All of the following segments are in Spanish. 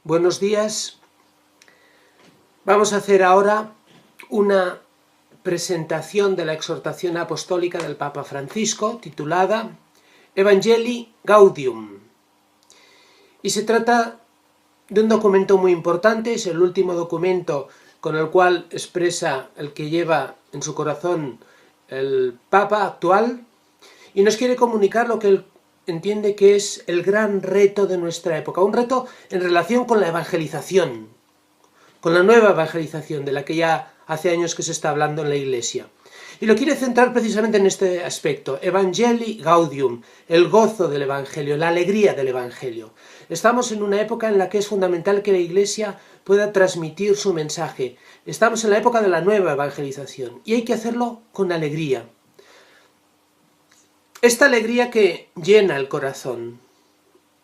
Buenos días. Vamos a hacer ahora una presentación de la exhortación apostólica del Papa Francisco, titulada Evangelii Gaudium. Y se trata de un documento muy importante, es el último documento con el cual expresa el que lleva en su corazón el Papa actual, y nos quiere comunicar lo que él entiende que es el gran reto de nuestra época, un reto en relación con la evangelización, con la nueva evangelización de la que ya hace años que se está hablando en la Iglesia. Y lo quiere centrar precisamente en este aspecto, Evangelii Gaudium, el gozo del Evangelio, la alegría del Evangelio. Estamos en una época en la que es fundamental que la Iglesia pueda transmitir su mensaje. Estamos en la época de la nueva evangelización y hay que hacerlo con alegría. Esta alegría que llena el corazón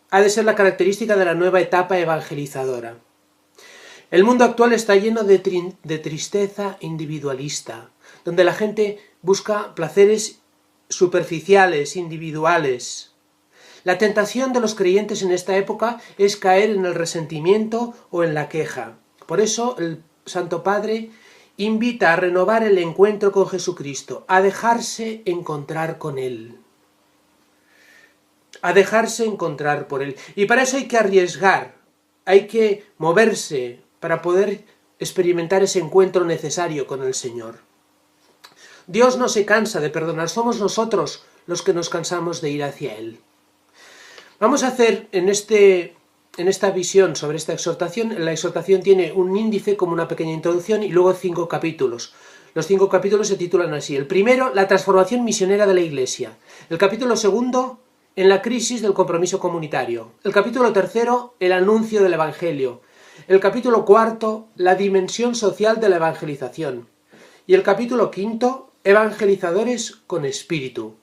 ha de ser la característica de la nueva etapa evangelizadora. El mundo actual está lleno de tristeza individualista, donde la gente busca placeres superficiales, individuales. La tentación de los creyentes en esta época es caer en el resentimiento o en la queja. Por eso el Santo Padre invita a renovar el encuentro con Jesucristo, a dejarse encontrar con Él. A dejarse encontrar por Él. Y para eso hay que arriesgar, hay que moverse para poder experimentar ese encuentro necesario con el Señor. Dios no se cansa de perdonar, somos nosotros los que nos cansamos de ir hacia Él. Vamos a hacer en esta visión sobre esta exhortación, la exhortación tiene un índice como una pequeña introducción y luego 5 capítulos. Los 5 capítulos se titulan así. El primero, la transformación misionera de la Iglesia. El capítulo segundo, en la crisis del compromiso comunitario. El capítulo tercero, el anuncio del Evangelio. El capítulo cuarto, la dimensión social de la evangelización. Y el capítulo quinto, evangelizadores con espíritu.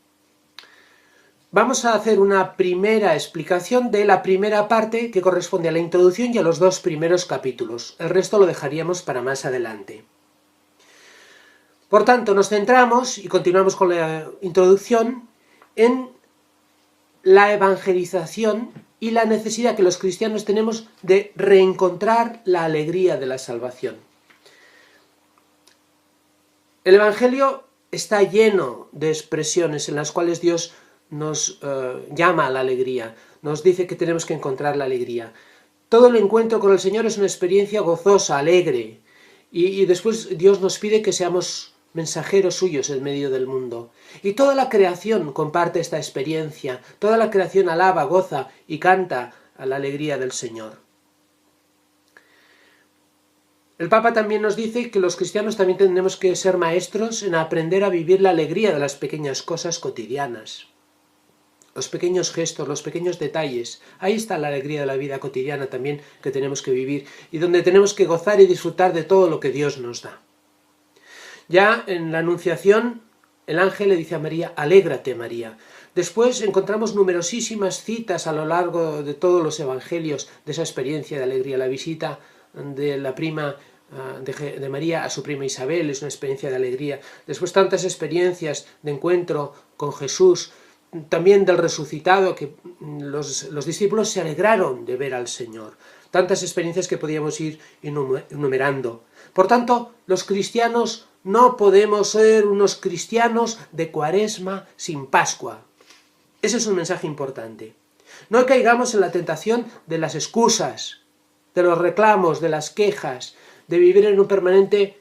Vamos a hacer una primera explicación de la primera parte que corresponde a la introducción y a los 2 primeros capítulos. El resto lo dejaríamos para más adelante. Por tanto, nos centramos y continuamos con la introducción en la evangelización y la necesidad que los cristianos tenemos de reencontrar la alegría de la salvación. El Evangelio está lleno de expresiones en las cuales Dios nos llama a la alegría, nos dice que tenemos que encontrar la alegría. Todo el encuentro con el Señor es una experiencia gozosa, alegre, y después Dios nos pide que seamos mensajeros suyos en medio del mundo. Y toda la creación comparte esta experiencia, toda la creación alaba, goza y canta a la alegría del Señor. El Papa también nos dice que los cristianos también tenemos que ser maestros en aprender a vivir la alegría de las pequeñas cosas cotidianas. Los pequeños gestos, los pequeños detalles. Ahí está la alegría de la vida cotidiana también que tenemos que vivir y donde tenemos que gozar y disfrutar de todo lo que Dios nos da. Ya en la Anunciación, el ángel le dice a María, alégrate María. Después encontramos numerosísimas citas a lo largo de todos los evangelios de esa experiencia de alegría. La visita de la prima de María a su prima Isabel es una experiencia de alegría. Después tantas experiencias de encuentro con Jesús, también del resucitado, que los discípulos se alegraron de ver al Señor. Tantas experiencias que podíamos ir enumerando. Por tanto, los cristianos no podemos ser unos cristianos de Cuaresma sin Pascua. Ese es un mensaje importante. No caigamos en la tentación de las excusas, de los reclamos, de las quejas, de vivir en un permanente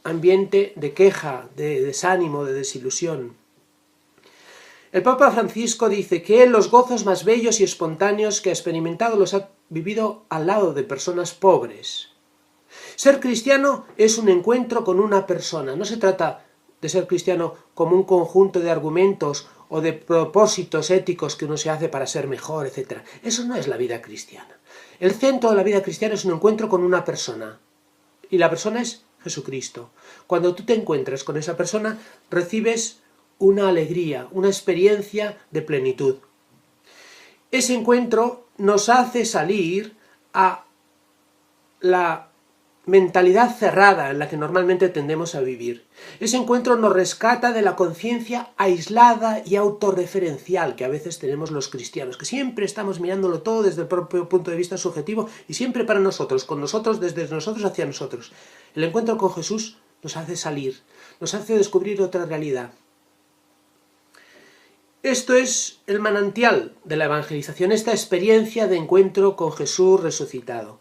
ambiente de queja, de desánimo, de desilusión. El Papa Francisco dice que él los gozos más bellos y espontáneos que ha experimentado los ha vivido al lado de personas pobres. Ser cristiano es un encuentro con una persona. No se trata de ser cristiano como un conjunto de argumentos o de propósitos éticos que uno se hace para ser mejor, etc. Eso no es la vida cristiana. El centro de la vida cristiana es un encuentro con una persona. Y la persona es Jesucristo. Cuando tú te encuentras con esa persona, recibes una alegría, una experiencia de plenitud. Ese encuentro nos hace salir a la mentalidad cerrada en la que normalmente tendemos a vivir. Ese encuentro nos rescata de la conciencia aislada y autorreferencial que a veces tenemos los cristianos, que siempre estamos mirándolo todo desde el propio punto de vista subjetivo y siempre para nosotros, con nosotros, desde nosotros hacia nosotros. El encuentro con Jesús nos hace salir, nos hace descubrir otra realidad. Esto es el manantial de la evangelización, esta experiencia de encuentro con Jesús resucitado.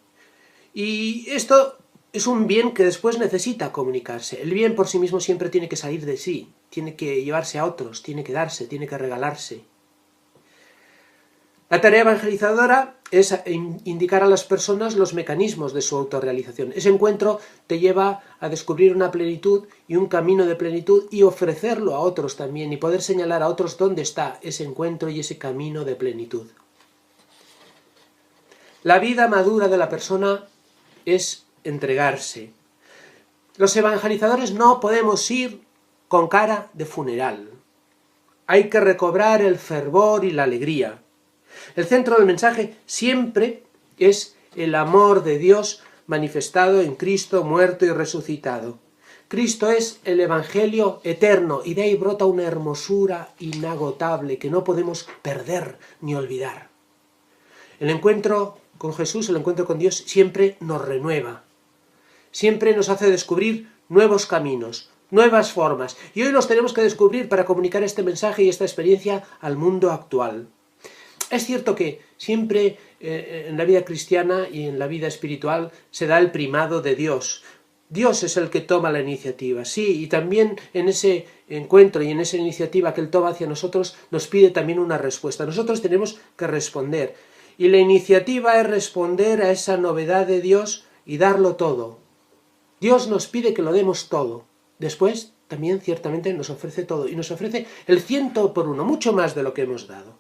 Y esto es un bien que después necesita comunicarse. El bien por sí mismo siempre tiene que salir de sí, tiene que llevarse a otros, tiene que darse, tiene que regalarse. La tarea evangelizadora es indicar a las personas los mecanismos de su autorrealización. Ese encuentro te lleva a descubrir una plenitud y un camino de plenitud y ofrecerlo a otros también y poder señalar a otros dónde está ese encuentro y ese camino de plenitud. La vida madura de la persona es entregarse. Los evangelizadores no podemos ir con cara de funeral. Hay que recobrar el fervor y la alegría. El centro del mensaje siempre es el amor de Dios manifestado en Cristo muerto y resucitado. Cristo es el Evangelio eterno y de ahí brota una hermosura inagotable que no podemos perder ni olvidar. El encuentro con Jesús, el encuentro con Dios siempre nos renueva, siempre nos hace descubrir nuevos caminos, nuevas formas, y hoy los tenemos que descubrir para comunicar este mensaje y esta experiencia al mundo actual. Es cierto que siempre en la vida cristiana y en la vida espiritual se da el primado de Dios. Dios es el que toma la iniciativa, sí, y también en ese encuentro y en esa iniciativa que Él toma hacia nosotros nos pide también una respuesta. Nosotros tenemos que responder, y la iniciativa es responder a esa novedad de Dios y darlo todo. Dios nos pide que lo demos todo. Después también ciertamente nos ofrece todo, y nos ofrece el 100 por 1, mucho más de lo que hemos dado.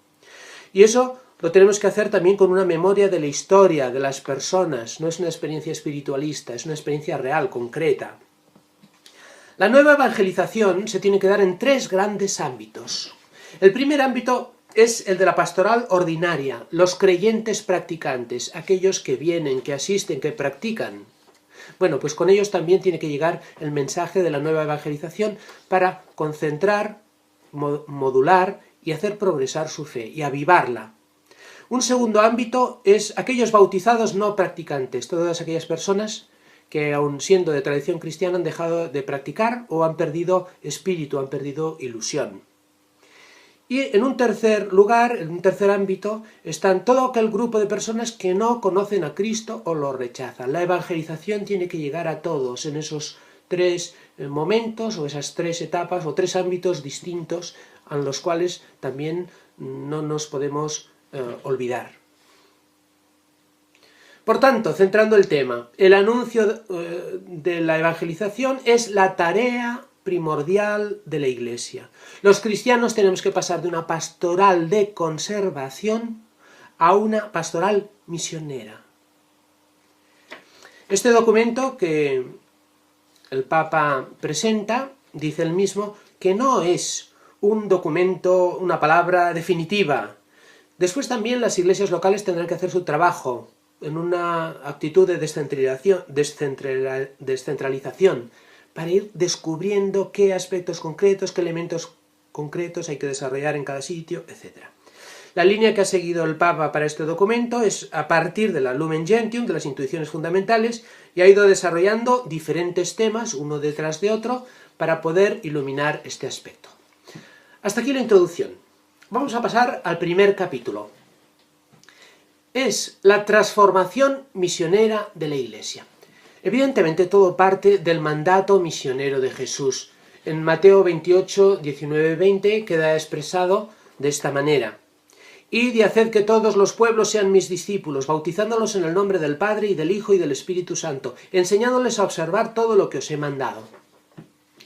Y eso lo tenemos que hacer también con una memoria de la historia, de las personas. No es una experiencia espiritualista, es una experiencia real, concreta. La nueva evangelización se tiene que dar en 3 grandes ámbitos. El primer ámbito es el de la pastoral ordinaria, los creyentes practicantes, aquellos que vienen, que asisten, que practican. Bueno, pues con ellos también tiene que llegar el mensaje de la nueva evangelización para concentrar, modular y hacer progresar su fe y avivarla. Un segundo ámbito es aquellos bautizados no practicantes, todas aquellas personas que aun siendo de tradición cristiana han dejado de practicar o han perdido espíritu, han perdido ilusión. Y en un tercer lugar, en un tercer ámbito, están todo aquel grupo de personas que no conocen a Cristo o lo rechazan. La evangelización tiene que llegar a todos en esos 3 momentos o esas 3 etapas o 3 ámbitos distintos a los cuales también no nos podemos olvidar. Por tanto, centrando el tema, el anuncio de la evangelización es la tarea primordial de la Iglesia. Los cristianos tenemos que pasar de una pastoral de conservación a una pastoral misionera. Este documento que el Papa presenta, dice él mismo, que no es un documento, una palabra definitiva. Después también las iglesias locales tendrán que hacer su trabajo en una actitud de descentralización para ir descubriendo qué aspectos concretos, qué elementos concretos hay que desarrollar en cada sitio, etc. La línea que ha seguido el Papa para este documento es a partir de la Lumen Gentium, de las intuiciones fundamentales, y ha ido desarrollando diferentes temas, uno detrás de otro, para poder iluminar este aspecto. Hasta aquí la introducción. Vamos a pasar al primer capítulo. Es la transformación misionera de la Iglesia. Evidentemente todo parte del mandato misionero de Jesús. En Mateo 28, 19, 20 queda expresado de esta manera: Id y haced que todos los pueblos sean mis discípulos, bautizándolos en el nombre del Padre y del Hijo y del Espíritu Santo, enseñándoles a observar todo lo que os he mandado.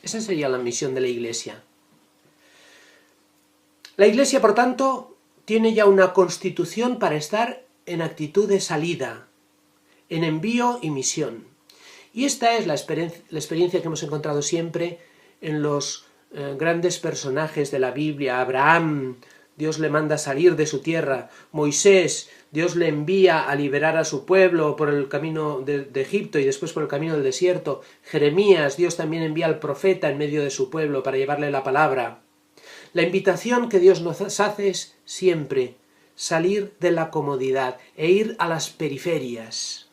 Esa sería la misión de la Iglesia. La Iglesia, por tanto, tiene ya una constitución para estar en actitud de salida, en envío y misión. Y esta es la experiencia que hemos encontrado siempre en los grandes personajes de la Biblia: Abraham, Dios le manda salir de su tierra. Moisés, Dios le envía a liberar a su pueblo por el camino de Egipto y después por el camino del desierto. Jeremías, Dios también envía al profeta en medio de su pueblo para llevarle la palabra. La invitación que Dios nos hace es siempre salir de la comodidad e ir a las periferias.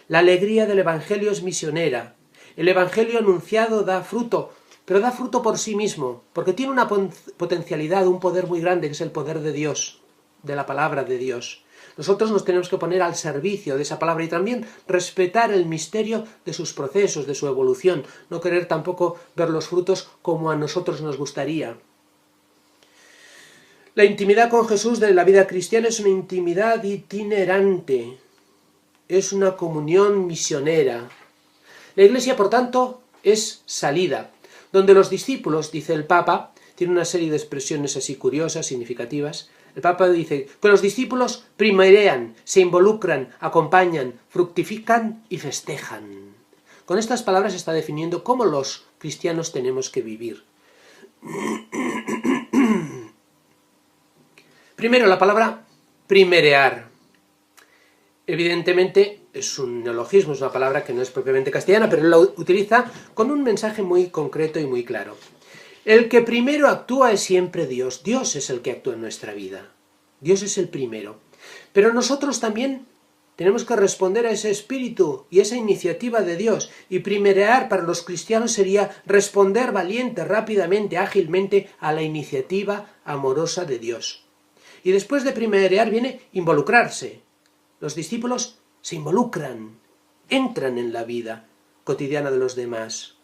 La alegría del Evangelio es misionera. El Evangelio anunciado da fruto, pero da fruto por sí mismo, porque tiene una potencialidad, un poder muy grande, que es el poder de Dios, de la palabra de Dios. Nosotros nos tenemos que poner al servicio de esa palabra y también respetar el misterio de sus procesos, de su evolución, no querer tampoco ver los frutos como a nosotros nos gustaría. La intimidad con Jesús de la vida cristiana es una intimidad itinerante, es una comunión misionera. La Iglesia, por tanto, es salida, donde los discípulos, dice el Papa, tiene una serie de expresiones así curiosas, significativas. El Papa dice que los discípulos primerean, se involucran, acompañan, fructifican y festejan. Con estas palabras está definiendo cómo los cristianos tenemos que vivir. Primero, la palabra primerear. Evidentemente es un neologismo, es una palabra que no es propiamente castellana, pero él la utiliza con un mensaje muy concreto y muy claro. El que primero actúa es siempre Dios. Dios es el que actúa en nuestra vida. Dios es el primero. Pero nosotros también tenemos que responder a ese espíritu y esa iniciativa de Dios. Y primerear para los cristianos sería responder valiente, rápidamente, ágilmente a la iniciativa amorosa de Dios. Y después de primerear viene involucrarse. Los discípulos se involucran, entran en la vida cotidiana de los demás.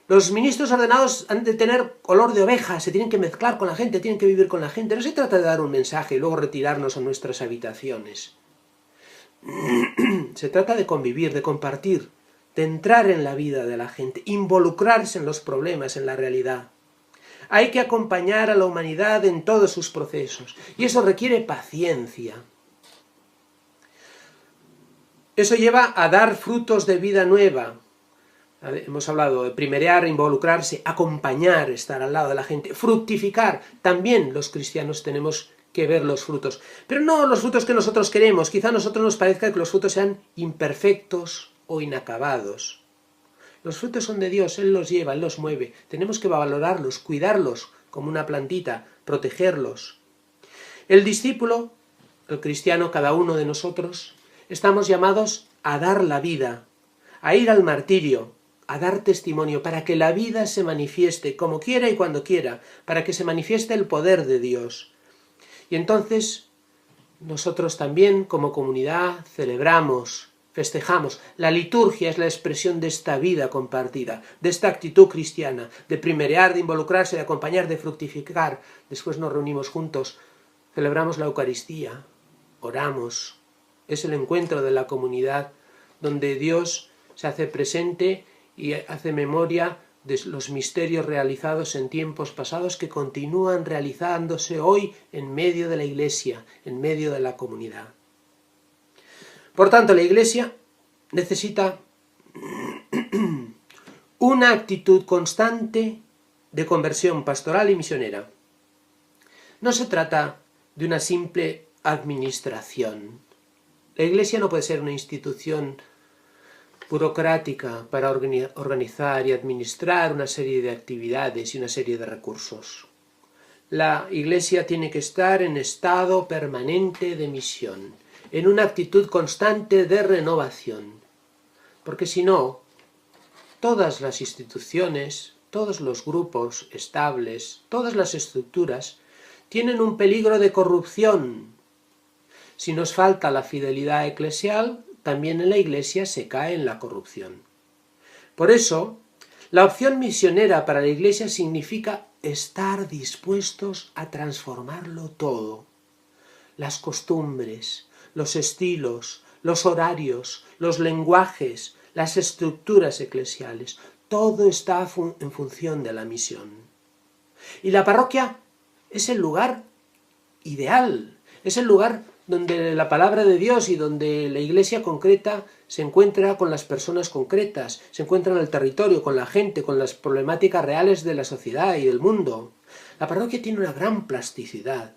Los ministros ordenados han de tener olor de oveja, se tienen que mezclar con la gente, tienen que vivir con la gente. No se trata de dar un mensaje y luego retirarnos a nuestras habitaciones. Se trata de convivir, de compartir, de entrar en la vida de la gente, involucrarse en los problemas, en la realidad. Hay que acompañar a la humanidad en todos sus procesos, y eso requiere paciencia. Eso lleva a dar frutos de vida nueva. Hemos hablado de primerear, involucrarse, acompañar, estar al lado de la gente, fructificar. También los cristianos tenemos que ver los frutos, pero no los frutos que nosotros queremos. Quizá a nosotros nos parezca que los frutos sean imperfectos o inacabados. Los frutos son de Dios, Él los lleva, Él los mueve. Tenemos que valorarlos, cuidarlos como una plantita, protegerlos. El discípulo, el cristiano, cada uno de nosotros, estamos llamados a dar la vida, a ir al martirio, a dar testimonio, para que la vida se manifieste como quiera y cuando quiera, para que se manifieste el poder de Dios. Y entonces nosotros también como comunidad celebramos, festejamos. La liturgia es la expresión de esta vida compartida, de esta actitud cristiana, de primerear, de involucrarse, de acompañar, de fructificar. Después nos reunimos juntos, celebramos la Eucaristía, oramos. Es el encuentro de la comunidad donde Dios se hace presente y hace memoria de los misterios realizados en tiempos pasados que continúan realizándose hoy en medio de la Iglesia, en medio de la comunidad. Por tanto, la Iglesia necesita una actitud constante de conversión pastoral y misionera. No se trata de una simple administración. La Iglesia no puede ser una institución burocrática para organizar y administrar una serie de actividades y una serie de recursos. La Iglesia tiene que estar en estado permanente de misión, en una actitud constante de renovación, porque si no, todas las instituciones, todos los grupos estables, todas las estructuras, tienen un peligro de corrupción. Si nos falta la fidelidad eclesial, también en la Iglesia se cae en la corrupción. Por eso, la opción misionera para la Iglesia significa estar dispuestos a transformarlo todo. Las costumbres, los estilos, los horarios, los lenguajes, las estructuras eclesiales, todo está en función de la misión. Y la parroquia es el lugar ideal, es el lugar donde la palabra de Dios y donde la iglesia concreta se encuentra con las personas concretas, se encuentra en el territorio, con la gente, con las problemáticas reales de la sociedad y del mundo. La parroquia tiene una gran plasticidad.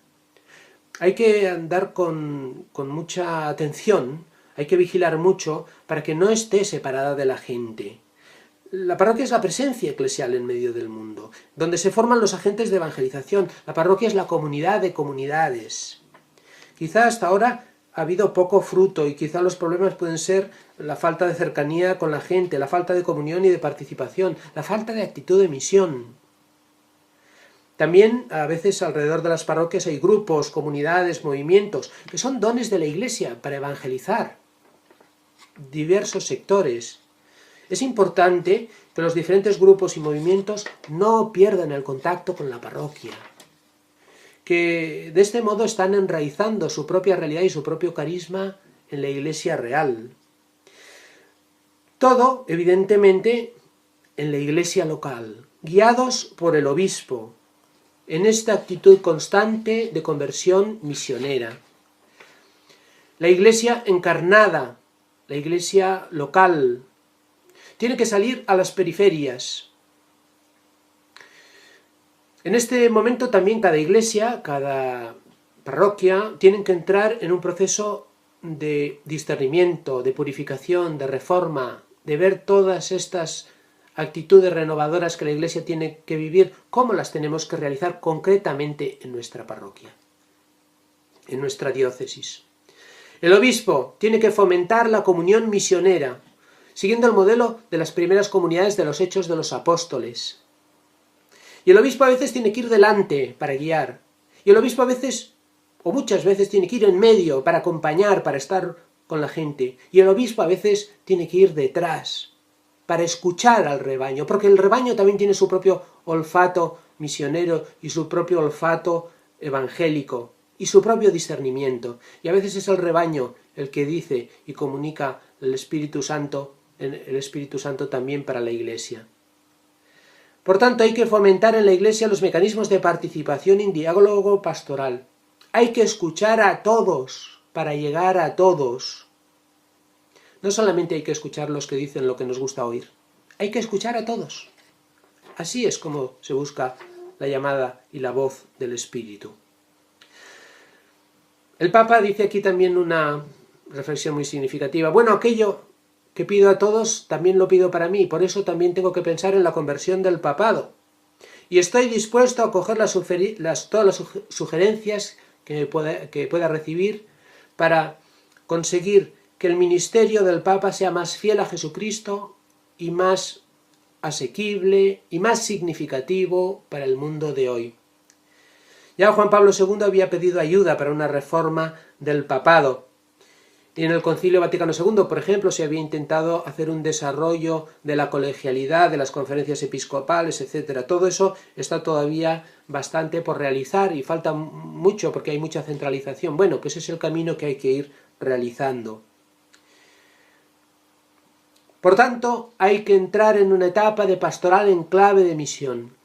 Hay que andar con mucha atención, hay que vigilar mucho para que no esté separada de la gente. La parroquia es la presencia eclesial en medio del mundo, donde se forman los agentes de evangelización. La parroquia es la comunidad de comunidades. Quizá hasta ahora ha habido poco fruto y quizá los problemas pueden ser la falta de cercanía con la gente, la falta de comunión y de participación, la falta de actitud de misión. También a veces alrededor de las parroquias hay grupos, comunidades, movimientos, que son dones de la Iglesia para evangelizar diversos sectores. Es importante que los diferentes grupos y movimientos no pierdan el contacto con la parroquia, que de este modo están enraizando su propia realidad y su propio carisma en la Iglesia real. Todo, evidentemente, en la Iglesia local, guiados por el obispo, en esta actitud constante de conversión misionera. La Iglesia encarnada, la Iglesia local, tiene que salir a las periferias. En este momento también cada iglesia, cada parroquia, tienen que entrar en un proceso de discernimiento, de purificación, de reforma, de ver todas estas actitudes renovadoras que la iglesia tiene que vivir, cómo las tenemos que realizar concretamente en nuestra parroquia, en nuestra diócesis. El obispo tiene que fomentar la comunión misionera, siguiendo el modelo de las primeras comunidades de los Hechos de los Apóstoles. Y el obispo a veces tiene que ir delante para guiar. Y el obispo a veces, o muchas veces, tiene que ir en medio para acompañar, para estar con la gente. Y el obispo a veces tiene que ir detrás para escuchar al rebaño, porque el rebaño también tiene su propio olfato misionero y su propio olfato evangélico y su propio discernimiento. Y a veces es el rebaño el que dice y comunica el Espíritu Santo también para la Iglesia. Por tanto, hay que fomentar en la Iglesia los mecanismos de participación y diálogo pastoral. Hay que escuchar a todos para llegar a todos. No solamente hay que escuchar los que dicen lo que nos gusta oír, hay que escuchar a todos. Así es como se busca la llamada y la voz del Espíritu. El Papa dice aquí también una reflexión muy significativa. Bueno, aquello que pido a todos, también lo pido para mí. Por eso también tengo que pensar en la conversión del papado. Y estoy dispuesto a acoger todas las sugerencias que pueda recibir para conseguir que el ministerio del Papa sea más fiel a Jesucristo y más asequible y más significativo para el mundo de hoy. Ya Juan Pablo II había pedido ayuda para una reforma del papado. Y en el Concilio Vaticano II, por ejemplo, se había intentado hacer un desarrollo de la colegialidad, de las conferencias episcopales, etc. Todo eso está todavía bastante por realizar y falta mucho porque hay mucha centralización. Bueno, pues es el camino que hay que ir realizando. Por tanto, hay que entrar en una etapa de pastoral en clave de misión.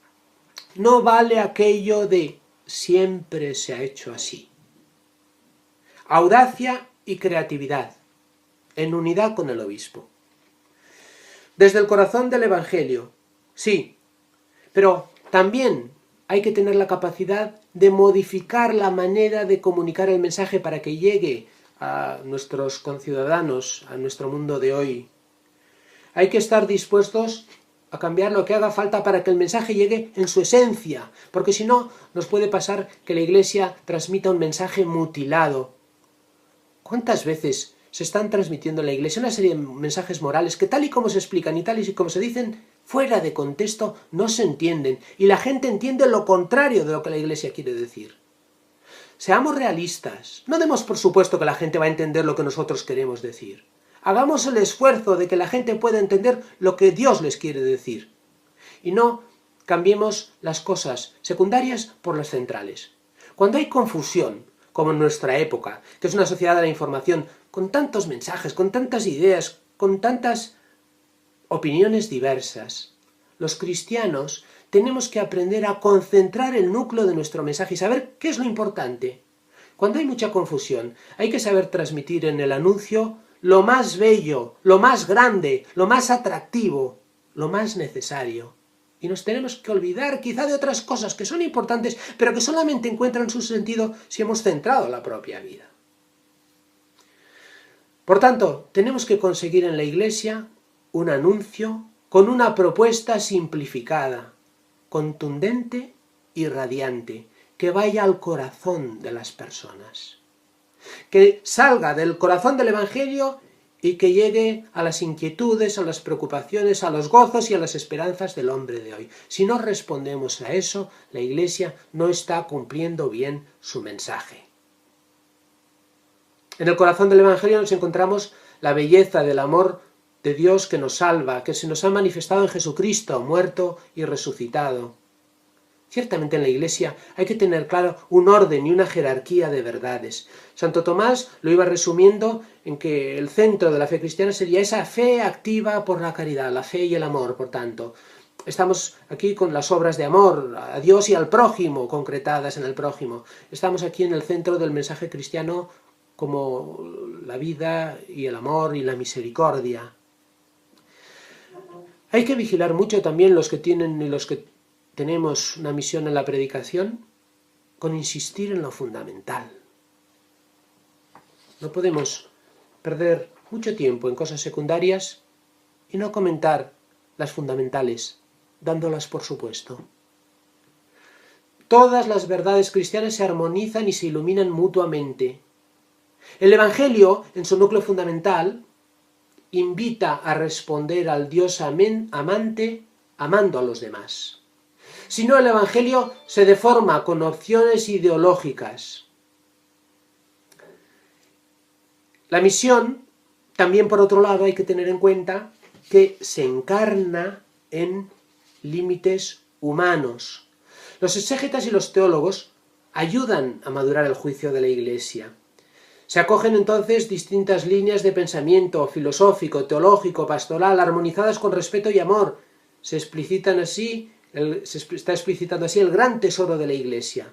No vale aquello de siempre se ha hecho así. Audacia y creatividad, en unidad con el obispo. Desde el corazón del Evangelio, sí, pero también hay que tener la capacidad de modificar la manera de comunicar el mensaje para que llegue a nuestros conciudadanos, a nuestro mundo de hoy. Hay que estar dispuestos a cambiar lo que haga falta para que el mensaje llegue en su esencia, porque si no, nos puede pasar que la Iglesia transmita un mensaje mutilado. ¿Cuántas veces se están transmitiendo en la Iglesia una serie de mensajes morales que tal y como se explican y tal y como se dicen, fuera de contexto no se entienden y la gente entiende lo contrario de lo que la Iglesia quiere decir? Seamos realistas, no demos por supuesto que la gente va a entender lo que nosotros queremos decir. Hagamos el esfuerzo de que la gente pueda entender lo que Dios les quiere decir. Y no cambiemos las cosas secundarias por las centrales. Cuando hay confusión, como en nuestra época, que es una sociedad de la información, con tantos mensajes, con tantas ideas, con tantas opiniones diversas, los cristianos tenemos que aprender a concentrar el núcleo de nuestro mensaje y saber qué es lo importante. Cuando hay mucha confusión, hay que saber transmitir en el anuncio lo más bello, lo más grande, lo más atractivo, lo más necesario. Y nos tenemos que olvidar quizá de otras cosas que son importantes, pero que solamente encuentran su sentido si hemos centrado la propia vida. Por tanto, tenemos que conseguir en la Iglesia un anuncio con una propuesta simplificada, contundente y radiante, que vaya al corazón de las personas, que salga del corazón del Evangelio y que llegue a las inquietudes, a las preocupaciones, a los gozos y a las esperanzas del hombre de hoy. Si no respondemos a eso, la Iglesia no está cumpliendo bien su mensaje. En el corazón del Evangelio nos encontramos la belleza del amor de Dios que nos salva, que se nos ha manifestado en Jesucristo, muerto y resucitado. Ciertamente en la Iglesia hay que tener claro un orden y una jerarquía de verdades. Santo Tomás lo iba resumiendo en que el centro de la fe cristiana sería esa fe activa por la caridad, la fe y el amor, por tanto. Estamos aquí con las obras de amor a Dios y al prójimo, concretadas en el prójimo. Estamos aquí en el centro del mensaje cristiano como la vida y el amor y la misericordia. Hay que vigilar mucho también los que tienen y los que tenemos una misión en la predicación, con insistir en lo fundamental. No podemos perder mucho tiempo en cosas secundarias y no comentar las fundamentales, dándolas por supuesto. Todas las verdades cristianas se armonizan y se iluminan mutuamente. El Evangelio, en su núcleo fundamental, invita a responder al Dios amante amando a los demás. Si no, el Evangelio se deforma con opciones ideológicas. La misión, también por otro lado, hay que tener en cuenta que se encarna en límites humanos. Los exégetas y los teólogos ayudan a madurar el juicio de la Iglesia. Se acogen entonces distintas líneas de pensamiento filosófico, teológico, pastoral, armonizadas con respeto y amor. Se está explicitando así el gran tesoro de la Iglesia.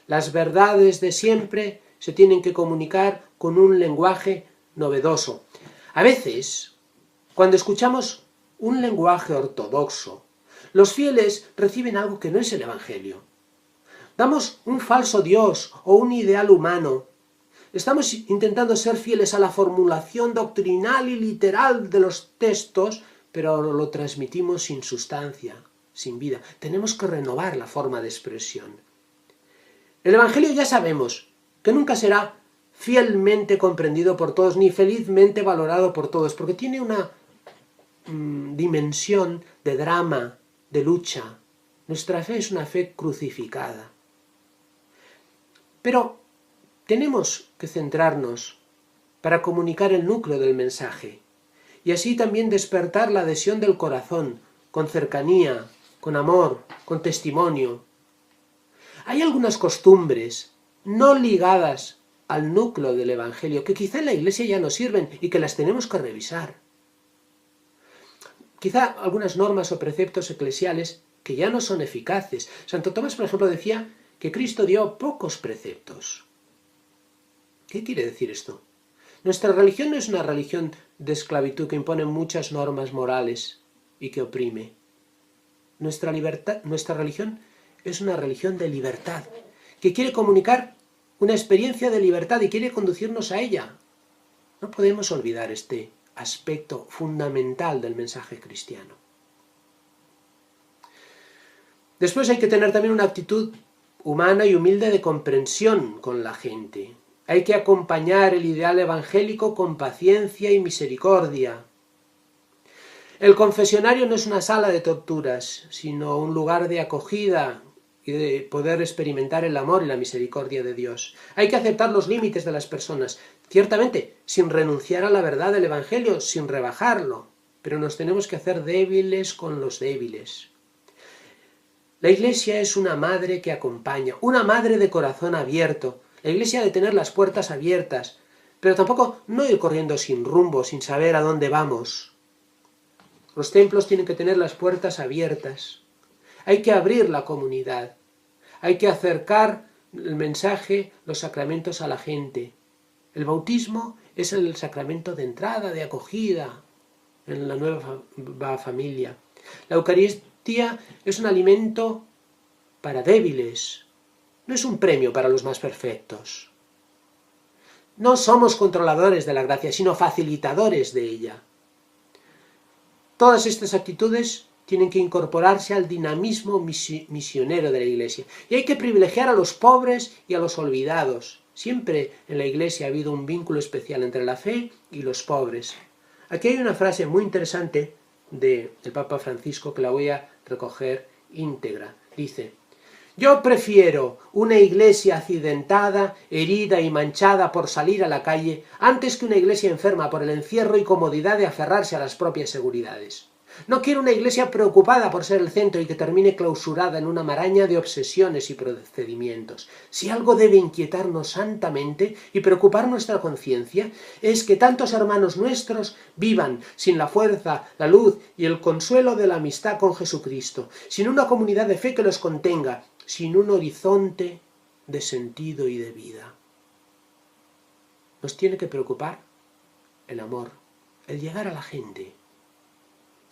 Las verdades de siempre se tienen que comunicar con un lenguaje novedoso. A veces, cuando escuchamos un lenguaje ortodoxo, los fieles reciben algo que no es el Evangelio. Damos un falso Dios o un ideal humano. Estamos intentando ser fieles a la formulación doctrinal y literal de los textos, pero lo transmitimos sin sustancia, sin vida. Tenemos que renovar la forma de expresión. El Evangelio ya sabemos que nunca será fielmente comprendido por todos, ni felizmente valorado por todos, porque tiene una dimensión de drama, de lucha. Nuestra fe es una fe crucificada. Pero tenemos que centrarnos para comunicar el núcleo del mensaje y así también despertar la adhesión del corazón, con cercanía, con amor, con testimonio. Hay algunas costumbres no ligadas al núcleo del Evangelio que quizá en la Iglesia ya no sirven y que las tenemos que revisar. Quizá algunas normas o preceptos eclesiales que ya no son eficaces. Santo Tomás, por ejemplo, decía que Cristo dio pocos preceptos. ¿Qué quiere decir esto? Nuestra religión no es una religión de esclavitud que impone muchas normas morales y que oprime. Nuestra religión es una religión de libertad, que quiere comunicar una experiencia de libertad y quiere conducirnos a ella. No podemos olvidar este aspecto fundamental del mensaje cristiano. Después hay que tener también una actitud humana y humilde de comprensión con la gente. Hay que acompañar el ideal evangélico con paciencia y misericordia. El confesionario no es una sala de torturas, sino un lugar de acogida y de poder experimentar el amor y la misericordia de Dios. Hay que aceptar los límites de las personas, ciertamente, sin renunciar a la verdad del Evangelio, sin rebajarlo, pero nos tenemos que hacer débiles con los débiles. La Iglesia es una madre que acompaña, una madre de corazón abierto. La Iglesia ha de tener las puertas abiertas, pero tampoco no ir corriendo sin rumbo, sin saber a dónde vamos. Los templos tienen que tener las puertas abiertas. Hay que abrir la comunidad. Hay que acercar el mensaje, los sacramentos a la gente. El bautismo es el sacramento de entrada, de acogida en la nueva familia. La Eucaristía es un alimento para débiles, no es un premio para los más perfectos. No somos controladores de la gracia, sino facilitadores de ella. Todas estas actitudes tienen que incorporarse al dinamismo misionero de la Iglesia. Y hay que privilegiar a los pobres y a los olvidados. Siempre en la Iglesia ha habido un vínculo especial entre la fe y los pobres. Aquí hay una frase muy interesante del Papa Francisco que la voy a recoger íntegra. Dice: yo prefiero una iglesia accidentada, herida y manchada por salir a la calle, antes que una iglesia enferma por el encierro y comodidad de aferrarse a las propias seguridades. No quiero una iglesia preocupada por ser el centro y que termine clausurada en una maraña de obsesiones y procedimientos. Si algo debe inquietarnos santamente y preocupar nuestra conciencia, es que tantos hermanos nuestros vivan sin la fuerza, la luz y el consuelo de la amistad con Jesucristo, sin una comunidad de fe que los contenga, sin un horizonte de sentido y de vida. Nos tiene que preocupar el amor, el llegar a la gente.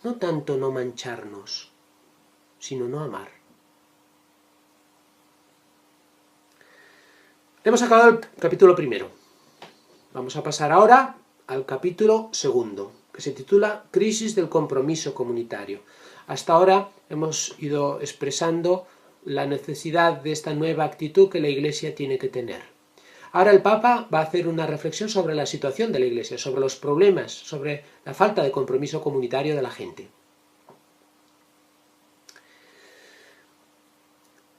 No tanto no mancharnos, sino no amar. Hemos acabado el capítulo primero. Vamos a pasar ahora al capítulo segundo, que se titula Crisis del compromiso comunitario. Hasta ahora hemos ido expresando la necesidad de esta nueva actitud que la Iglesia tiene que tener. Ahora el Papa va a hacer una reflexión sobre la situación de la Iglesia, sobre los problemas, sobre la falta de compromiso comunitario de la gente.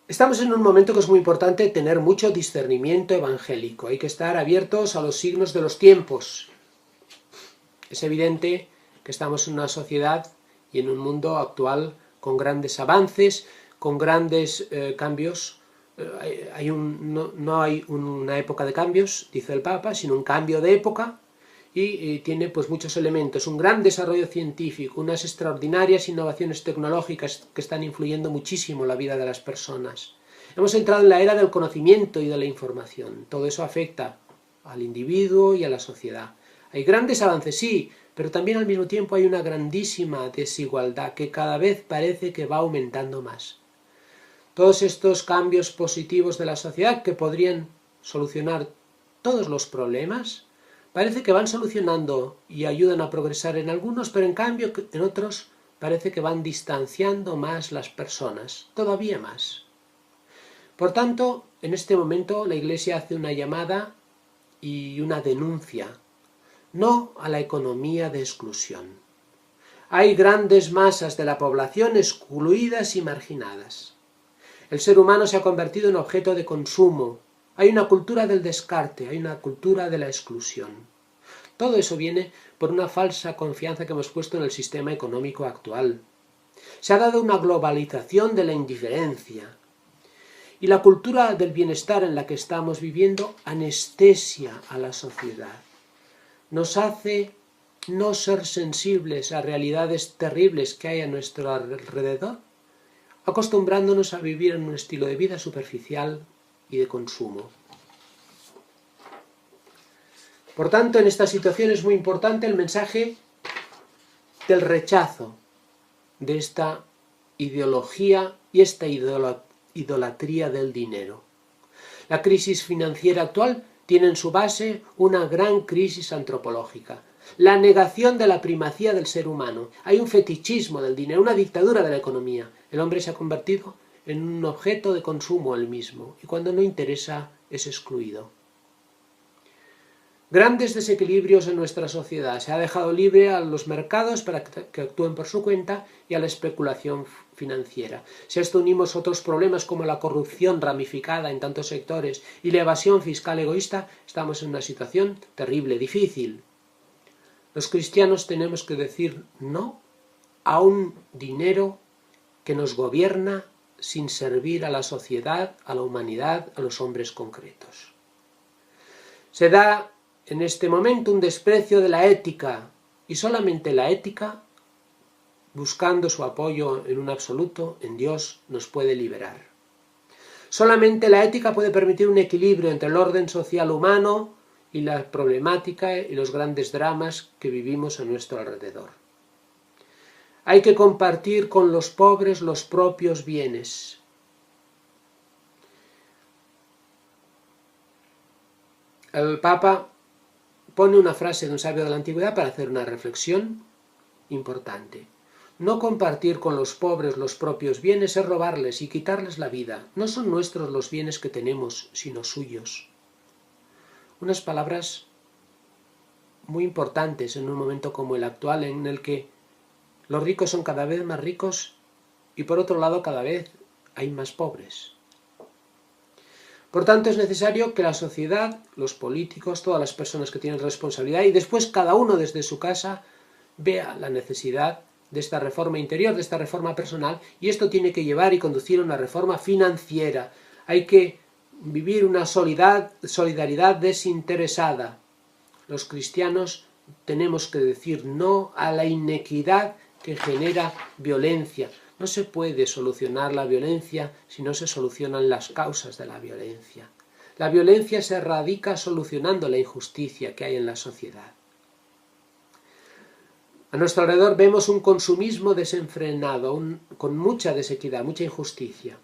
Estamos en un momento que es muy importante tener mucho discernimiento evangélico. Hay que estar abiertos a los signos de los tiempos. Es evidente que estamos en una sociedad y en un mundo actual con grandes avances, con grandes cambios. No hay una época de cambios, dice el Papa, sino un cambio de época, y tiene pues muchos elementos, un gran desarrollo científico, unas extraordinarias innovaciones tecnológicas que están influyendo muchísimo la vida de las personas. Hemos entrado en la era del conocimiento y de la información. Todo eso afecta al individuo y a la sociedad. Hay grandes avances, sí, pero también al mismo tiempo hay una grandísima desigualdad que cada vez parece que va aumentando más. Todos estos cambios positivos de la sociedad que podrían solucionar todos los problemas, parece que van solucionando y ayudan a progresar en algunos, pero en cambio en otros parece que van distanciando más las personas, todavía más. Por tanto, en este momento la Iglesia hace una llamada y una denuncia, no a la economía de exclusión. Hay grandes masas de la población excluidas y marginadas. El ser humano se ha convertido en objeto de consumo. Hay una cultura del descarte, hay una cultura de la exclusión. Todo eso viene por una falsa confianza que hemos puesto en el sistema económico actual. Se ha dado una globalización de la indiferencia. Y la cultura del bienestar en la que estamos viviendo anestesia a la sociedad. Nos hace no ser sensibles a realidades terribles que hay a nuestro alrededor, acostumbrándonos a vivir en un estilo de vida superficial y de consumo. Por tanto, en esta situación es muy importante el mensaje del rechazo de esta ideología y esta idolatría del dinero. La crisis financiera actual tiene en su base una gran crisis antropológica. La negación de la primacía del ser humano. Hay un fetichismo del dinero, una dictadura de la economía. El hombre se ha convertido en un objeto de consumo él mismo, y cuando no interesa es excluido. Grandes desequilibrios en nuestra sociedad. Se ha dejado libre a los mercados para que actúen por su cuenta y a la especulación financiera. Si a esto unimos otros problemas como la corrupción ramificada en tantos sectores y la evasión fiscal egoísta, estamos en una situación terrible, difícil. Los cristianos tenemos que decir no a un dinero que nos gobierna sin servir a la sociedad, a la humanidad, a los hombres concretos. Se da en este momento un desprecio de la ética, y solamente la ética, buscando su apoyo en un absoluto, en Dios, nos puede liberar. Solamente la ética puede permitir un equilibrio entre el orden social humano y la problemática y los grandes dramas que vivimos a nuestro alrededor. Hay que compartir con los pobres los propios bienes. El Papa pone una frase de un sabio de la antigüedad para hacer una reflexión importante. No compartir con los pobres los propios bienes es robarles y quitarles la vida. No son nuestros los bienes que tenemos, sino suyos. Unas palabras muy importantes en un momento como el actual, en el que los ricos son cada vez más ricos y por otro lado cada vez hay más pobres. Por tanto, es necesario que la sociedad, los políticos, todas las personas que tienen responsabilidad y después cada uno desde su casa vea la necesidad de esta reforma interior, de esta reforma personal, y esto tiene que llevar y conducir a una reforma financiera. Hay que vivir una solidaridad desinteresada. Los cristianos tenemos que decir no a la inequidad que genera violencia. No se puede solucionar la violencia si no se solucionan las causas de la violencia. La violencia se erradica solucionando la injusticia que hay en la sociedad. A nuestro alrededor vemos un consumismo desenfrenado, con mucha desequidad, mucha injusticia.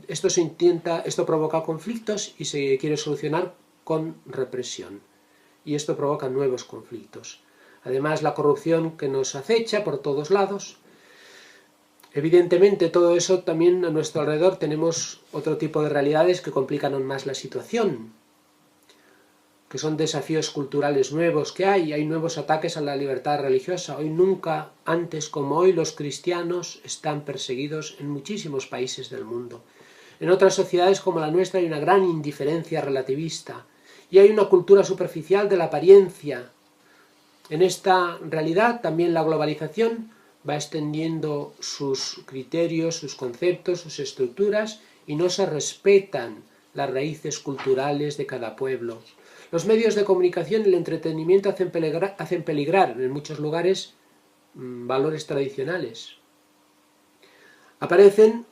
Esto provoca conflictos y se quiere solucionar con represión. Y esto provoca nuevos conflictos. Además, la corrupción que nos acecha por todos lados. Evidentemente, todo eso también a nuestro alrededor tenemos otro tipo de realidades que complican aún más la situación, que son desafíos culturales nuevos que hay nuevos ataques a la libertad religiosa. Hoy nunca antes como hoy los cristianos están perseguidos en muchísimos países del mundo. En otras sociedades como la nuestra hay una gran indiferencia relativista y hay una cultura superficial de la apariencia. En esta realidad también la globalización va extendiendo sus criterios, sus conceptos, sus estructuras y no se respetan las raíces culturales de cada pueblo. Los medios de comunicación y el entretenimiento hacen peligrar en muchos lugares valores tradicionales. Aparecen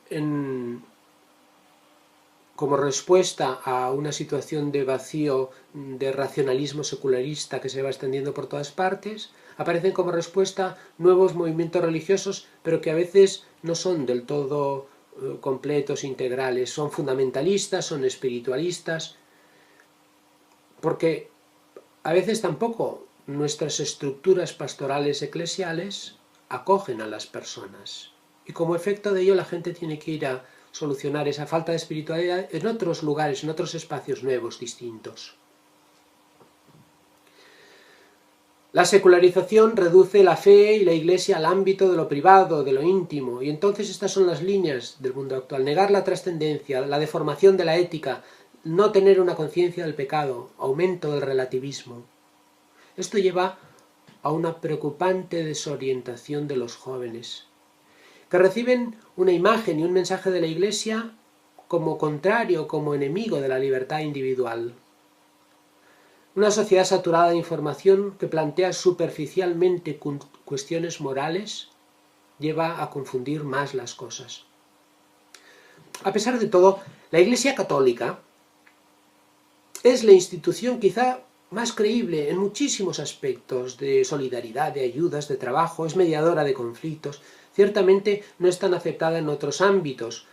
como respuesta a una situación de vacío, de racionalismo secularista que se va extendiendo por todas partes, aparecen como respuesta nuevos movimientos religiosos, pero que a veces no son del todo completos, integrales, son fundamentalistas, son espiritualistas, porque a veces tampoco nuestras estructuras pastorales eclesiales acogen a las personas. Y como efecto de ello la gente tiene que ir a solucionar esa falta de espiritualidad en otros lugares, en otros espacios nuevos, distintos. La secularización reduce la fe y la Iglesia al ámbito de lo privado, de lo íntimo, y entonces estas son las líneas del mundo actual. Negar la trascendencia, la deformación de la ética, no tener una conciencia del pecado, aumento del relativismo. Esto lleva a una preocupante desorientación de los jóvenes, que reciben una imagen y un mensaje de la Iglesia como contrario, como enemigo de la libertad individual. Una sociedad saturada de información que plantea superficialmente cuestiones morales lleva a confundir más las cosas. A pesar de todo, la Iglesia Católica es la institución quizá más creíble en muchísimos aspectos de solidaridad, de ayudas, de trabajo, es mediadora de conflictos. Ciertamente no es tan aceptada en otros ámbitos.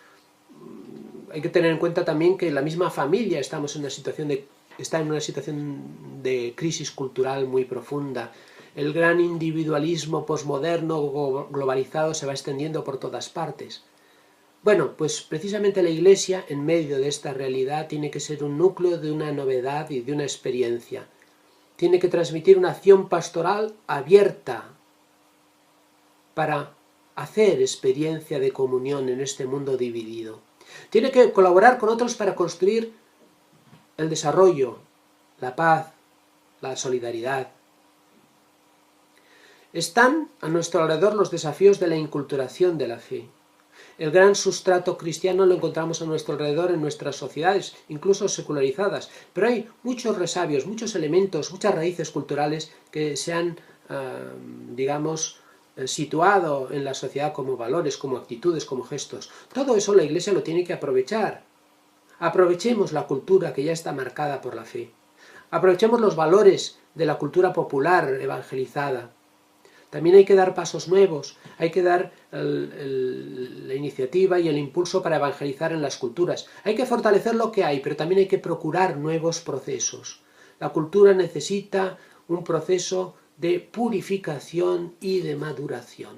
Hay que tener en cuenta también que la misma familia está en una situación de crisis cultural muy profunda. El gran individualismo posmoderno globalizado se va extendiendo por todas partes. Bueno, pues precisamente la Iglesia, en medio de esta realidad, tiene que ser un núcleo de una novedad y de una experiencia. Tiene que transmitir una acción pastoral abierta para hacer experiencia de comunión en este mundo dividido. Tiene que colaborar con otros para construir el desarrollo, la paz, la solidaridad. Están a nuestro alrededor los desafíos de la inculturación de la fe. El gran sustrato cristiano lo encontramos a nuestro alrededor en nuestras sociedades, incluso secularizadas, pero hay muchos resabios, muchos elementos, muchas raíces culturales que se han, situado en la sociedad como valores, como actitudes, como gestos. Todo eso la Iglesia lo tiene que aprovechar. Aprovechemos la cultura que ya está marcada por la fe. Aprovechemos los valores de la cultura popular evangelizada. También hay que dar pasos nuevos, hay que dar la iniciativa y el impulso para evangelizar en las culturas. Hay que fortalecer lo que hay, pero también hay que procurar nuevos procesos. La cultura necesita un proceso de purificación y de maduración.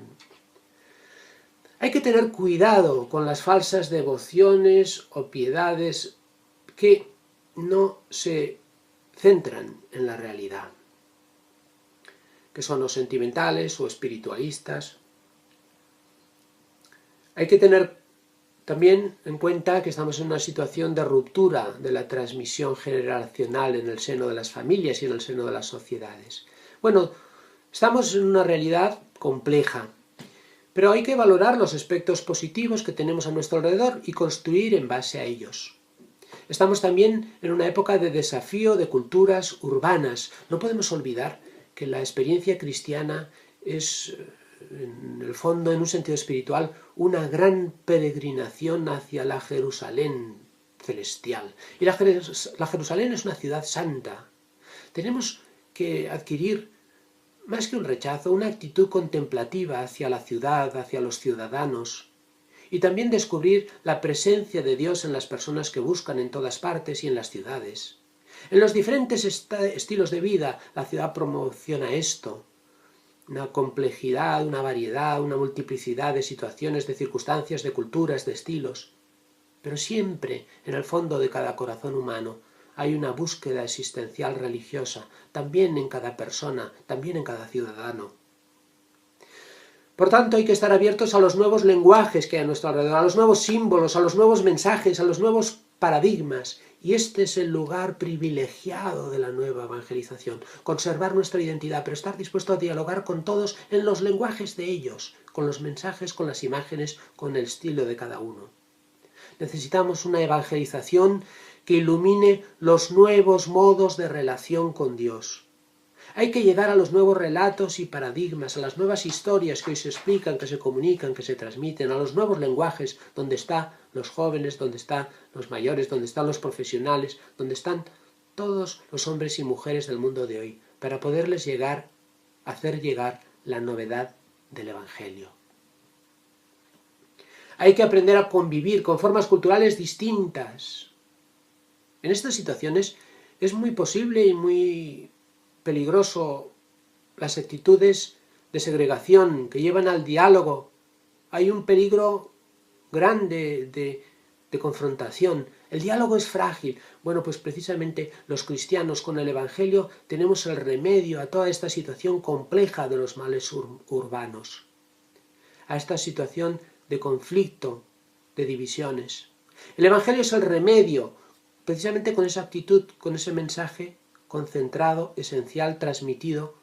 Hay que tener cuidado con las falsas devociones o piedades que no se centran en la realidad, que son los sentimentales o espiritualistas. Hay que tener también en cuenta que estamos en una situación de ruptura de la transmisión generacional en el seno de las familias y en el seno de las sociedades. Bueno, estamos en una realidad compleja, pero hay que valorar los aspectos positivos que tenemos a nuestro alrededor y construir en base a ellos. Estamos también en una época de desafío de culturas urbanas. No podemos olvidar que la experiencia cristiana es, en el fondo, en un sentido espiritual, una gran peregrinación hacia la Jerusalén celestial. Y la Jerusalén es una ciudad santa. Tenemos que adquirir, más que un rechazo, una actitud contemplativa hacia la ciudad, hacia los ciudadanos, y también descubrir la presencia de Dios en las personas que buscan en todas partes y en las ciudades. En los diferentes estilos de vida, la ciudad promociona esto, una complejidad, una variedad, una multiplicidad de situaciones, de circunstancias, de culturas, de estilos. Pero siempre, en el fondo de cada corazón humano, hay una búsqueda existencial religiosa, también en cada persona, también en cada ciudadano. Por tanto, hay que estar abiertos a los nuevos lenguajes que hay a nuestro alrededor, a los nuevos símbolos, a los nuevos mensajes, a los nuevos paradigmas. Y este es el lugar privilegiado de la nueva evangelización. Conservar nuestra identidad, pero estar dispuesto a dialogar con todos en los lenguajes de ellos, con los mensajes, con las imágenes, con el estilo de cada uno. Necesitamos una evangelización que ilumine los nuevos modos de relación con Dios. Hay que llegar a los nuevos relatos y paradigmas, a las nuevas historias que hoy se explican, que se comunican, que se transmiten, a los nuevos lenguajes, donde están los jóvenes, donde están los mayores, donde están los profesionales, donde están todos los hombres y mujeres del mundo de hoy, para poderles hacer llegar la novedad del Evangelio. Hay que aprender a convivir con formas culturales distintas. En estas situaciones es muy posible y muy peligroso las actitudes de segregación que llevan al diálogo. Hay un peligro grande de confrontación. El diálogo es frágil. Bueno, pues precisamente los cristianos con el Evangelio tenemos el remedio a toda esta situación compleja de los males urbanos, a esta situación de conflicto, de divisiones. El Evangelio es el remedio, precisamente con esa actitud, con ese mensaje concentrado, esencial, transmitido,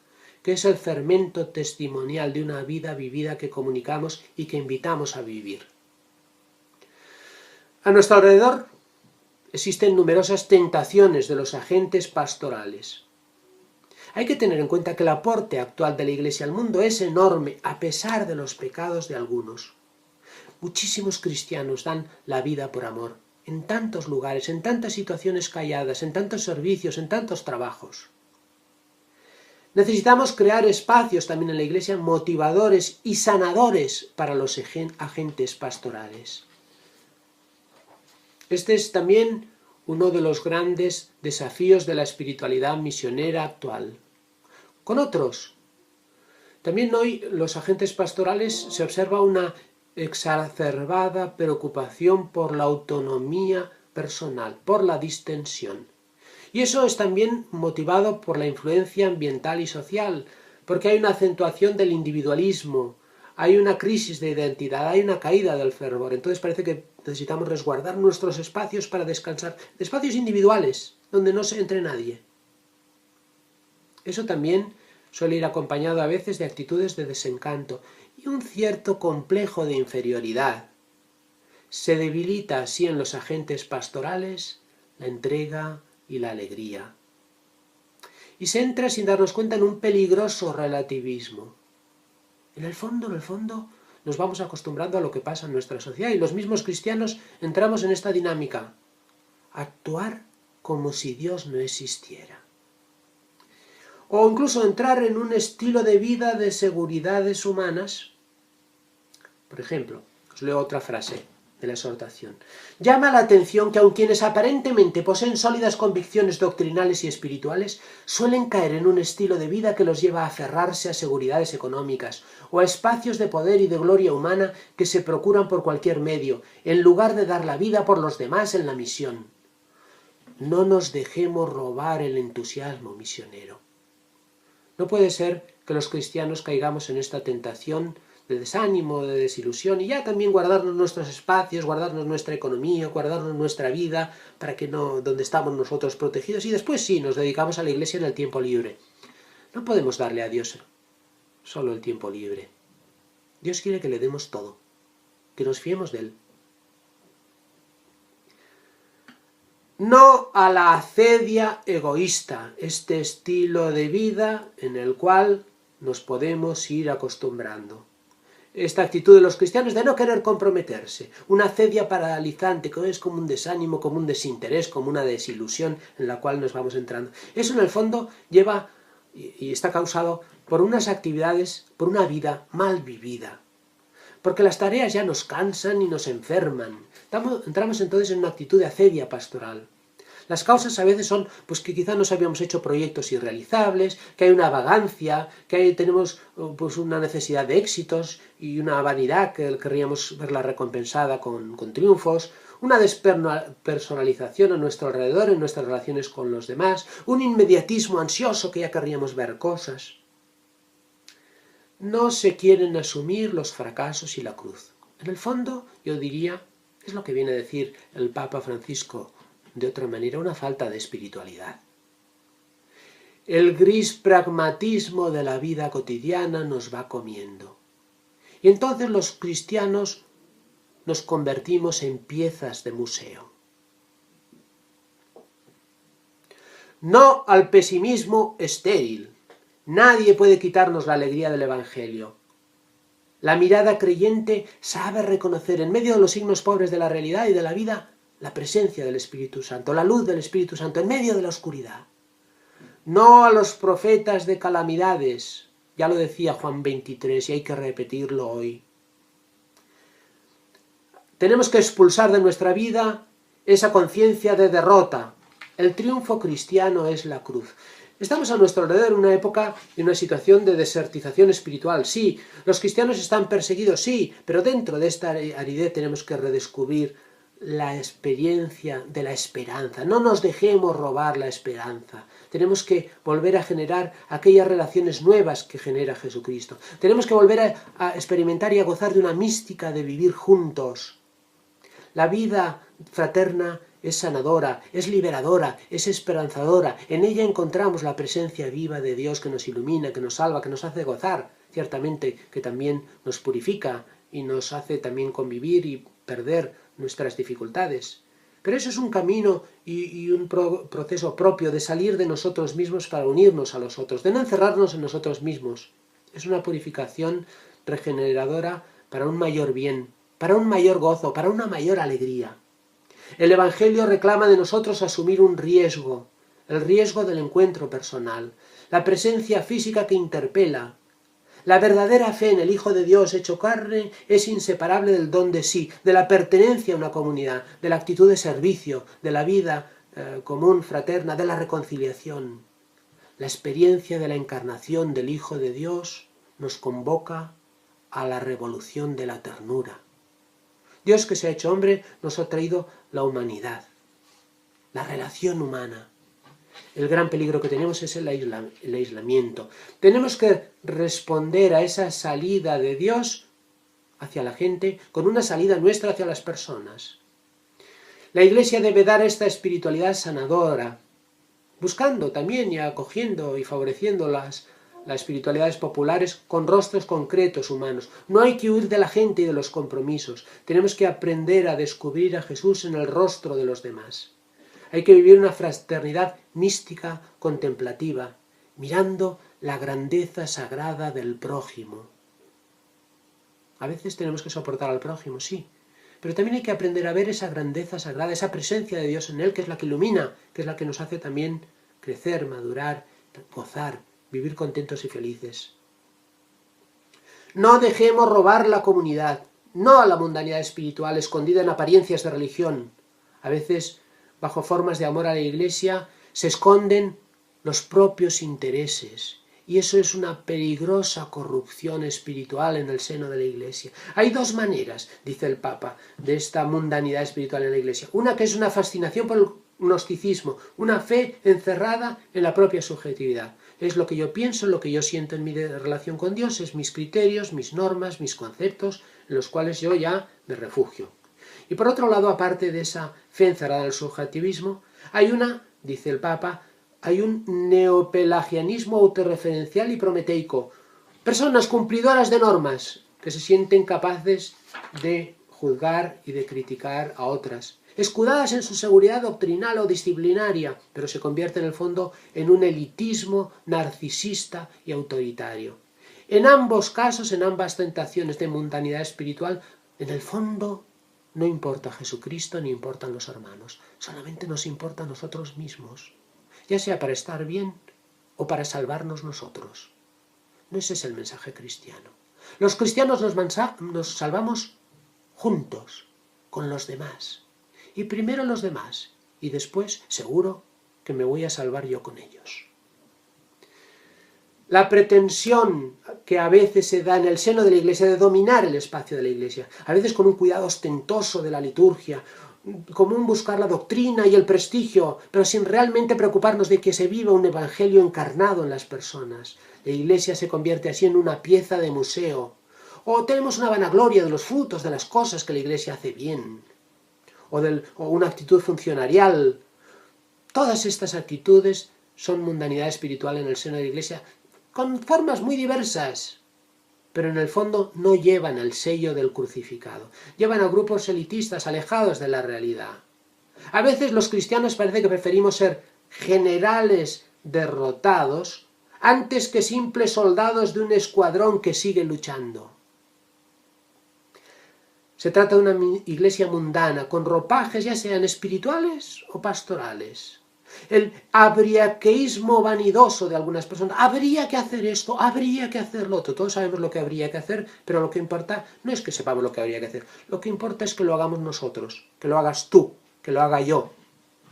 que es el fermento testimonial de una vida vivida que comunicamos y que invitamos a vivir. A nuestro alrededor existen numerosas tentaciones de los agentes pastorales. Hay que tener en cuenta que el aporte actual de la Iglesia al mundo es enorme, a pesar de los pecados de algunos. Muchísimos cristianos dan la vida por amor, en tantos lugares, en tantas situaciones calladas, en tantos servicios, en tantos trabajos. Necesitamos crear espacios también en la Iglesia motivadores y sanadores para los agentes pastorales. Este es también uno de los grandes desafíos de la espiritualidad misionera actual. Con otros, también hoy los agentes pastorales se observa una exacerbada preocupación por la autonomía personal, por la distensión. Y eso es también motivado por la influencia ambiental y social, porque hay una acentuación del individualismo, hay una crisis de identidad, hay una caída del fervor. Entonces parece que necesitamos resguardar nuestros espacios para descansar, espacios individuales, donde no se entre nadie. Eso también suele ir acompañado a veces de actitudes de desencanto y un cierto complejo de inferioridad. Se debilita así en los agentes pastorales la entrega y la alegría. Y se entra sin darnos cuenta en un peligroso relativismo. En el fondo, nos vamos acostumbrando a lo que pasa en nuestra sociedad y los mismos cristianos entramos en esta dinámica. actuar como si Dios no existiera. O incluso entrar en un estilo de vida de seguridades humanas. Por ejemplo, os leo otra frase de la exhortación. Llama la atención que aun quienes aparentemente poseen sólidas convicciones doctrinales y espirituales, suelen caer en un estilo de vida que los lleva a aferrarse a seguridades económicas o a espacios de poder y de gloria humana que se procuran por cualquier medio, en lugar de dar la vida por los demás en la misión. No nos dejemos robar el entusiasmo misionero. No puede ser que los cristianos caigamos en esta tentación de desánimo, de desilusión, y ya también guardarnos nuestros espacios, guardarnos nuestra economía, guardarnos nuestra vida, para que no, donde estamos nosotros protegidos, y después sí, nos dedicamos a la iglesia en el tiempo libre. No podemos darle a Dios solo el tiempo libre. Dios quiere que le demos todo, que nos fiemos de Él. No a la acedia egoísta, este estilo de vida en el cual nos podemos ir acostumbrando. Esta actitud de los cristianos de no querer comprometerse, una acedia paralizante que es como un desánimo, como un desinterés, como una desilusión en la cual nos vamos entrando. Eso en el fondo lleva y está causado por unas actividades, por una vida mal vivida. Porque las tareas ya nos cansan y nos enferman. Entramos entonces en una actitud de acedia pastoral. Las causas a veces son pues que quizá nos habíamos hecho proyectos irrealizables, que hay una vagancia, que tenemos pues una necesidad de éxitos y una vanidad que querríamos verla recompensada con triunfos, una despersonalización a nuestro alrededor en nuestras relaciones con los demás, un inmediatismo ansioso que ya querríamos ver cosas. No se quieren asumir los fracasos y la cruz. En el fondo, yo diría, es lo que viene a decir el Papa Francisco de otra manera, una falta de espiritualidad. El gris pragmatismo de la vida cotidiana nos va comiendo. Y entonces los cristianos nos convertimos en piezas de museo. No al pesimismo estéril. Nadie puede quitarnos la alegría del Evangelio. La mirada creyente sabe reconocer en medio de los signos pobres de la realidad y de la vida la presencia del Espíritu Santo, la luz del Espíritu Santo en medio de la oscuridad. No a los profetas de calamidades, ya lo decía Juan 23 y hay que repetirlo hoy. Tenemos que expulsar de nuestra vida esa conciencia de derrota. El triunfo cristiano es la cruz. Estamos a nuestro alrededor en una época, en una situación de desertización espiritual, sí. Los cristianos están perseguidos, sí, pero dentro de esta aridez tenemos que redescubrir la experiencia de la esperanza. No nos dejemos robar la esperanza. Tenemos que volver a generar aquellas relaciones nuevas que genera Jesucristo. Tenemos que volver a experimentar y a gozar de una mística de vivir juntos. La vida fraterna es sanadora, es liberadora, es esperanzadora. En ella encontramos la presencia viva de Dios que nos ilumina, que nos salva, que nos hace gozar. Ciertamente que también nos purifica y nos hace también convivir y perder nuestras dificultades. Pero eso es un camino y un proceso propio de salir de nosotros mismos para unirnos a los otros, de no encerrarnos en nosotros mismos. Es una purificación regeneradora para un mayor bien, para un mayor gozo, para una mayor alegría. El Evangelio reclama de nosotros asumir un riesgo, el riesgo del encuentro personal, la presencia física que interpela. La verdadera fe en el Hijo de Dios hecho carne es inseparable del don de sí, de la pertenencia a una comunidad, de la actitud de servicio, de la vida común, fraterna, de la reconciliación. La experiencia de la encarnación del Hijo de Dios nos convoca a la revolución de la ternura. Dios que se ha hecho hombre nos ha traído la humanidad, la relación humana. El gran peligro que tenemos es el aislamiento. Tenemos que responder a esa salida de Dios hacia la gente con una salida nuestra hacia las personas. La Iglesia debe dar esta espiritualidad sanadora, buscando también y acogiendo y favoreciendo las espiritualidades populares con rostros concretos humanos. No hay que huir de la gente y de los compromisos. Tenemos que aprender a descubrir a Jesús en el rostro de los demás. Hay que vivir una fraternidad mística, contemplativa, mirando la grandeza sagrada del prójimo. A veces tenemos que soportar al prójimo, sí, pero también hay que aprender a ver esa grandeza sagrada, esa presencia de Dios en él, que es la que ilumina, que es la que nos hace también crecer, madurar, gozar, vivir contentos y felices. No dejemos robar la comunidad, no a la mundanidad espiritual escondida en apariencias de religión. A veces, bajo formas de amor a la Iglesia, se esconden los propios intereses. Y eso es una peligrosa corrupción espiritual en el seno de la Iglesia. Hay dos maneras, dice el Papa, de esta mundanidad espiritual en la Iglesia. Una que es una fascinación por el gnosticismo, una fe encerrada en la propia subjetividad. Es lo que yo pienso, lo que yo siento en mi relación con Dios, es mis criterios, mis normas, mis conceptos, en los cuales yo ya me refugio. Y por otro lado, aparte de esa fe encerrada en el subjetivismo, hay una, dice el Papa, hay un neopelagianismo autorreferencial y prometeico. Personas cumplidoras de normas que se sienten capaces de juzgar y de criticar a otras, escudadas en su seguridad doctrinal o disciplinaria, pero se convierte en el fondo en un elitismo narcisista y autoritario. En ambos casos, en ambas tentaciones de mundanidad espiritual, en el fondo no importa Jesucristo ni importan los hermanos, solamente nos importa a nosotros mismos, ya sea para estar bien o para salvarnos nosotros. No ese es el mensaje cristiano. Los cristianos nos salvamos juntos, con los demás. Y primero los demás, y después, seguro, que me voy a salvar yo con ellos. La pretensión que a veces se da en el seno de la Iglesia de dominar el espacio de la Iglesia, a veces con un cuidado ostentoso de la liturgia, común buscar la doctrina y el prestigio, pero sin realmente preocuparnos de que se viva un evangelio encarnado en las personas. La Iglesia se convierte así en una pieza de museo. O tenemos una vanagloria de los frutos de las cosas que la Iglesia hace bien, o una actitud funcionarial. Todas estas actitudes son mundanidad espiritual en el seno de la Iglesia, con formas muy diversas, pero en el fondo no llevan el sello del crucificado. Llevan a grupos elitistas alejados de la realidad. A veces los cristianos parece que preferimos ser generales derrotados antes que simples soldados de un escuadrón que sigue luchando. Se trata de una iglesia mundana, con ropajes ya sean espirituales o pastorales. El abriaqueísmo vanidoso de algunas personas. Habría que hacer esto, habría que hacer lo otro. Todos sabemos lo que habría que hacer, pero lo que importa no es que sepamos lo que habría que hacer. Lo que importa es que lo hagamos nosotros, que lo hagas tú, que lo haga yo.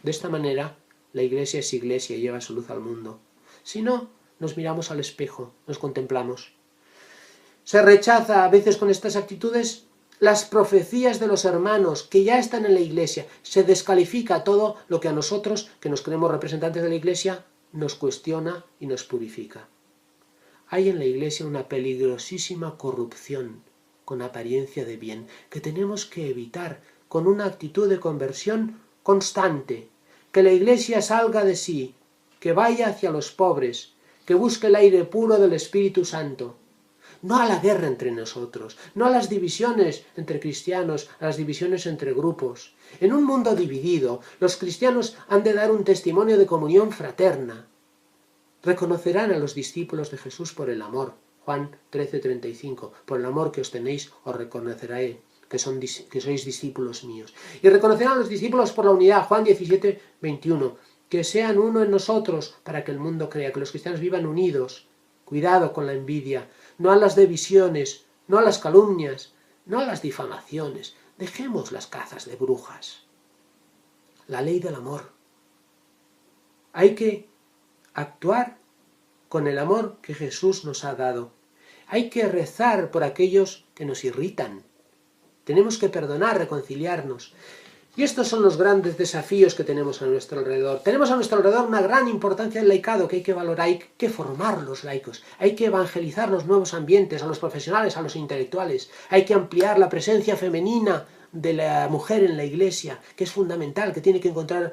De esta manera, la Iglesia es iglesia y lleva su luz al mundo. Si no, nos miramos al espejo, nos contemplamos. Se rechaza a veces con estas actitudes las profecías de los hermanos que ya están en la Iglesia. Se descalifica todo lo que a nosotros, que nos creemos representantes de la Iglesia, nos cuestiona y nos purifica. Hay en la Iglesia una peligrosísima corrupción con apariencia de bien, que tenemos que evitar con una actitud de conversión constante. Que la Iglesia salga de sí, que vaya hacia los pobres, que busque el aire puro del Espíritu Santo. No a la guerra entre nosotros, no a las divisiones entre cristianos, a las divisiones entre grupos. En un mundo dividido, los cristianos han de dar un testimonio de comunión fraterna. Reconocerán a los discípulos de Jesús por el amor. Juan 13:35. Por el amor que os tenéis, os reconoceré que sois discípulos míos. Y reconocerán a los discípulos por la unidad. Juan 17:21. Que sean uno en nosotros para que el mundo crea, que los cristianos vivan unidos. Cuidado con la envidia. No a las divisiones, no a las calumnias, no a las difamaciones. Dejemos las cazas de brujas. La ley del amor. Hay que actuar con el amor que Jesús nos ha dado. Hay que rezar por aquellos que nos irritan. Tenemos que perdonar, reconciliarnos. Y estos son los grandes desafíos que tenemos a nuestro alrededor. Tenemos a nuestro alrededor una gran importancia del laicado que hay que valorar, hay que formar los laicos, hay que evangelizar los nuevos ambientes, a los profesionales, a los intelectuales, hay que ampliar la presencia femenina de la mujer en la Iglesia, que es fundamental, que tiene que encontrar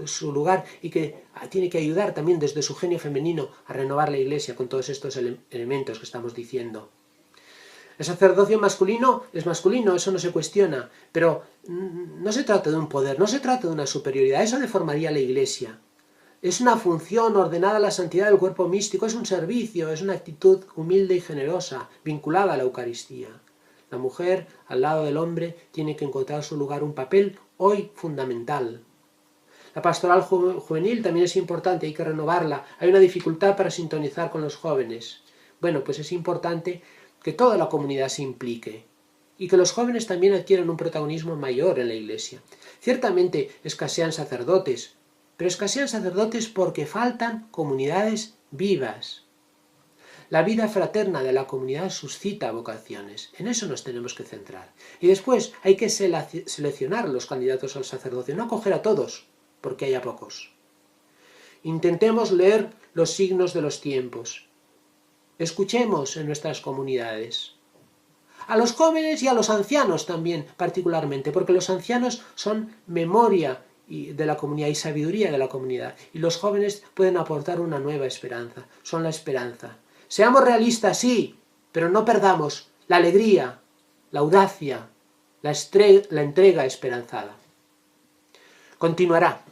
su lugar y que tiene que ayudar también desde su genio femenino a renovar la Iglesia con todos estos elementos que estamos diciendo. El sacerdocio masculino es masculino, eso no se cuestiona, pero no se trata de un poder, no se trata de una superioridad, eso deformaría la Iglesia. Es una función ordenada a la santidad del cuerpo místico, es un servicio, es una actitud humilde y generosa, vinculada a la Eucaristía. La mujer, al lado del hombre, tiene que encontrar su lugar, un papel hoy fundamental. La pastoral juvenil también es importante, hay que renovarla. Hay una dificultad para sintonizar con los jóvenes. Bueno, pues es importante que toda la comunidad se implique y que los jóvenes también adquieran un protagonismo mayor en la Iglesia. Ciertamente escasean sacerdotes, pero escasean sacerdotes porque faltan comunidades vivas. La vida fraterna de la comunidad suscita vocaciones. En eso nos tenemos que centrar. Y después hay que seleccionar los candidatos al sacerdocio, no acoger a todos, porque haya pocos. Intentemos leer los signos de los tiempos. Escuchemos en nuestras comunidades. A los jóvenes y a los ancianos también, particularmente, porque los ancianos son memoria de la comunidad y sabiduría de la comunidad, y los jóvenes pueden aportar una nueva esperanza, son la esperanza. Seamos realistas, sí, pero no perdamos la alegría, la audacia, la entrega esperanzada. Continuará.